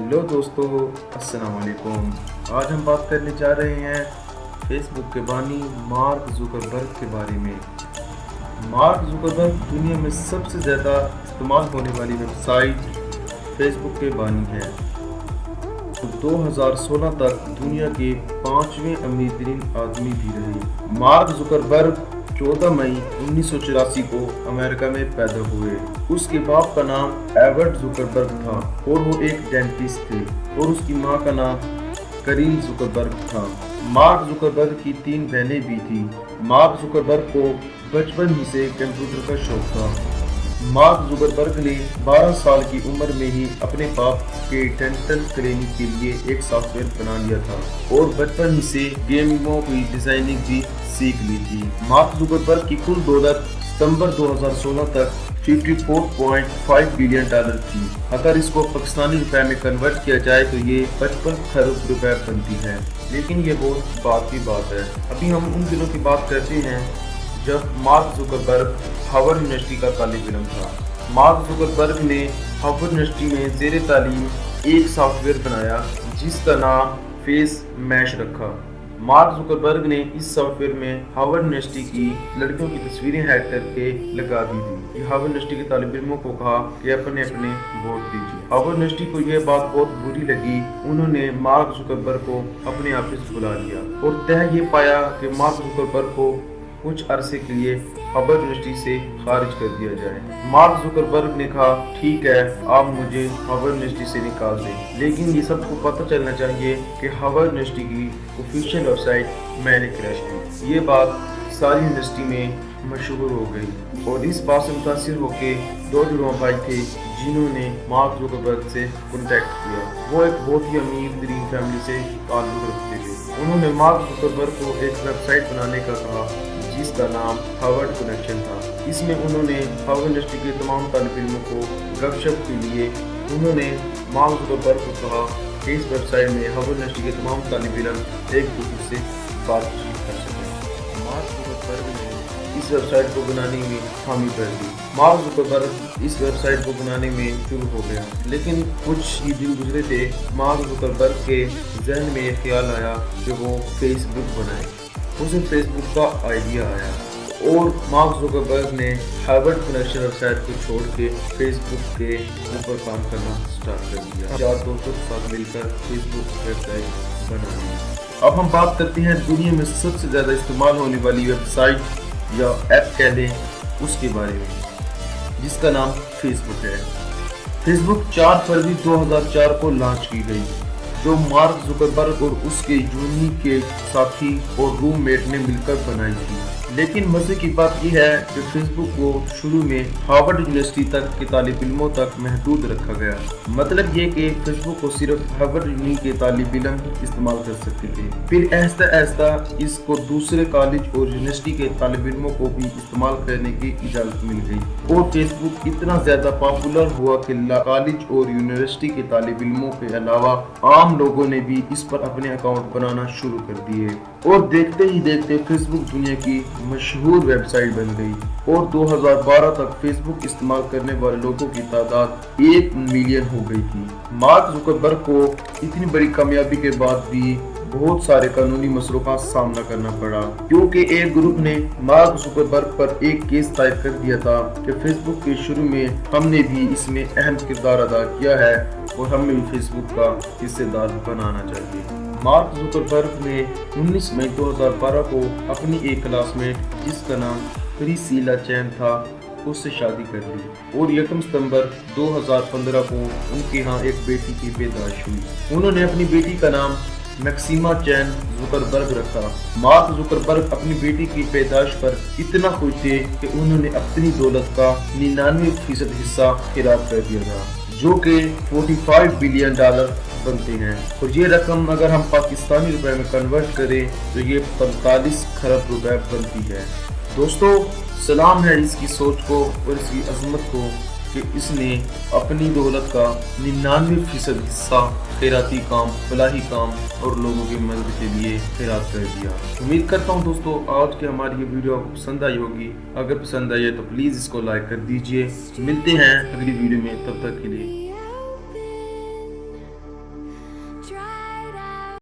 Hello दोस्तों, अस्सलाम वालेकुम। आज हम बात करने जा रहे हैं फेसबुक के बानी मार्क जुकरबर्ग के बारे में। मार्क जुकरबर्ग दुनिया में सबसे ज़्यादा इस्तेमाल होने वाली वेबसाइट फेसबुक के बानी है। 2016 तक दुनिया के 5वें अमीर तरीन आदमी भी रहे। मार्क जुकरबर्ग 14 मई 1984 को अमेरिका में पैदा हुए। उसके बाप का नाम एडवर्ड जुकरबर्ग था और वो एक डेंटिस्ट थे और उसकी माँ का नाम करीन जुकरबर्ग था। मार्क जुकरबर्ग की 3 बहनें भी थी। मार्क जुकरबर्ग को बचपन ही से कंप्यूटर का शौक था। मार्क जुकरबर्ग ने 12 साल की उम्र में ही अपने बाप के डेंटल क्लिनिक के लिए एक सॉफ्टवेयर बना लिया था और बचपन ही से गेमों की डिजाइनिंग भी सीख ली थी। मार्क जुकरबर्ग की कुल दौलत सितंबर 2016 तक 54.5 बिलियन डॉलर थी। अगर इसको पाकिस्तानी रुपए में कन्वर्ट किया जाए तो ये 55 खरब रुपए बनती है, लेकिन ये बहुत बात की बात है। अभी हम उन दिनों की बात करते हैं जब मार्क जुकरबर्ग हार्वर्ड यूनिवर्सिटी का तालिब इल्म था। मार्क जुकरबर्ग ने हार्वर्ड यूनिवर्सिटी में ज़ेरे तालीम एक सॉफ्टवेयर बनाया जिसका नाम फेस मैश रखा। मार्क जुकरबर्ग ने इस सॉफ्टवेयर में हार्वर्ड यूनिवर्सिटी की लड़कियों की तस्वीरें हैक करके लगा दी थी। हार्वर्ड यूनिवर्सिटी के तालिब इल्मों को कहा कि अपने अपने वोट दीजिए। हार्वर्ड यूनिवर्सिटी को यह बात बहुत बुरी लगी। उन्होंने मार्क जुकरबर्ग को अपने ऑफिस बुला लिया और तय ये पाया कि मार्क जुकरबर्ग को कुछ अरसे के लिए हार्वर्ड यूनिवर्सिटी से खारिज कर दिया जाए। मार्क जुकरबर्ग ने कहा, ठीक है, आप मुझे हार्वर्ड यूनिवर्सिटी से निकाल दें, लेकिन ये सबको पता चलना चाहिए कि हार्वर्ड यूनिवर्सिटी की ऑफिशियल वेबसाइट मैंने क्रैश की। ये बात सारी यूनिवर्सिटी में मशहूर हो गई और इस बात से मुतासिर होकर 2 जुड़वा भाई थे जिन्होंने मार्क जुकरबर्ग से कॉन्टैक्ट किया। वो एक बहुत ही अमीर तरीन फैमिली से ताल्लुक रखते थे। उन्होंने मार्क जुकरबर्ग को एक वेबसाइट बनाने का कहा जिसका नाम हार्वर्ड कनेक्शन था। इसमें उन्होंने हार्वर्ड यूनिवर्सिटी के तमाम तालिब इल्मों को गपशप के लिए उन्होंने मार्क जुकरबर्ग को कहा कि इस वेबसाइट में हार्वर्ड यूनिवर्सिटी के तमाम तालिब इल्म एक दूसरे से बातचीत कर सकें। मार्क जुकरबर्ग ने इस वेबसाइट को बनाने में हामी भर दी। मार्क जुकरबर्ग इस वेबसाइट को बनाने में शुरू हो गया, लेकिन कुछ ही दिन गुजरे थे मार्क जुकरबर्ग के जहन में एक ख्याल आया कि वो फेसबुक बनाए। उसे फेसबुक का आइडिया आया और मार्क जुकरबर्ग ने हार्वर्ड कनेक्शन वेबसाइट को छोड़ के फेसबुक के ऊपर काम करना स्टार्ट कर दिया। 4 दोस्तों के साथ मिलकर फेसबुक वेबसाइट बना दी। अब हम बात करते हैं दुनिया में सबसे ज़्यादा इस्तेमाल होने वाली वेबसाइट या ऐप कह लें उसके बारे में, जिसका नाम फेसबुक है। फेसबुक 4 फरवरी 2004 को लॉन्च की गई, जो मार्क जुकरबर्ग और उसके जूनी के साथी और रूममेट ने मिलकर बनाई थी। लेकिन मजे की बात यह है कि फेसबुक को शुरू में हार्वर्ड यूनिवर्सिटी तक के तालिब इल्मों तक महदूद रखा गया। मतलब ये कि फेसबुक को सिर्फ हार्वर्ड यूनिवर्सिटी के तालिब इल्म इस्तेमाल कर सकते थे। फिर आहिस्ता आहिस्ता इसको दूसरे कॉलेज और यूनिवर्सिटी के तालिब इल्मों को भी इस्तेमाल करने की इजाज़त मिल गई और फेसबुक इतना ज़्यादा पॉपुलर हुआ कि कॉलेज और यूनिवर्सिटी के तालिब इल्मों के अलावा आम लोगों ने भी इस पर अपने अकाउंट बनाना शुरू कर दिए और देखते ही देखते फेसबुक दुनिया की मशहूर वेबसाइट बन गई और 2012 तक फेसबुक इस्तेमाल करने वाले लोगों की तादाद 1 मिलियन हो गई थी। मार्क जुकरबर्ग को इतनी बड़ी कामयाबी के बाद भी बहुत सारे कानूनी मसलों का सामना करना पड़ा, क्योंकि एक ग्रुप ने मार्क जुकरबर्ग पर एक केस दायर कर दिया था कि फेसबुक के शुरू में हमने भी इसमें अहम किरदार अदा किया है और हमें भी फेसबुक का हिस्सेदार बनाना चाहिए। मार्क जुकरबर्ग ने 19 मई 2012 को अपनी एक क्लासमेट जिसका नाम प्रिसिला चैन था उससे शादी कर ली और 1 सितंबर 2015 को उनके यहाँ एक बेटी की पैदाइश हुई। उन्होंने अपनी बेटी का नाम मैक्सिमा चैन जुकरबर्ग रखा। मार्क जुकरबर्ग अपनी बेटी की पैदाइश पर इतना खुश थे कि उन्होंने अपनी दौलत का 99% हिस्सा खिलाफ कर दिया था, जो कि 45 बिलियन डॉलर बनते हैं और ये रकम अगर हम पाकिस्तानी रुपए में कन्वर्ट करें तो ये 45 खरब रुपए बनती है। दोस्तों, सलाम है इसकी सोच को और इसकी अजमत को कि इसने अपनी दौलत का 99% हिस्सा खैराती काम, फलाही काम और लोगों की मदद के लिए खैरात कर दिया। उम्मीद करता हूँ दोस्तों आज की हमारी ये वीडियो आपको पसंद आई होगी। अगर पसंद आई है तो प्लीज़ इसको लाइक कर दीजिए। मिलते हैं अगली वीडियो में, तब तक के लिए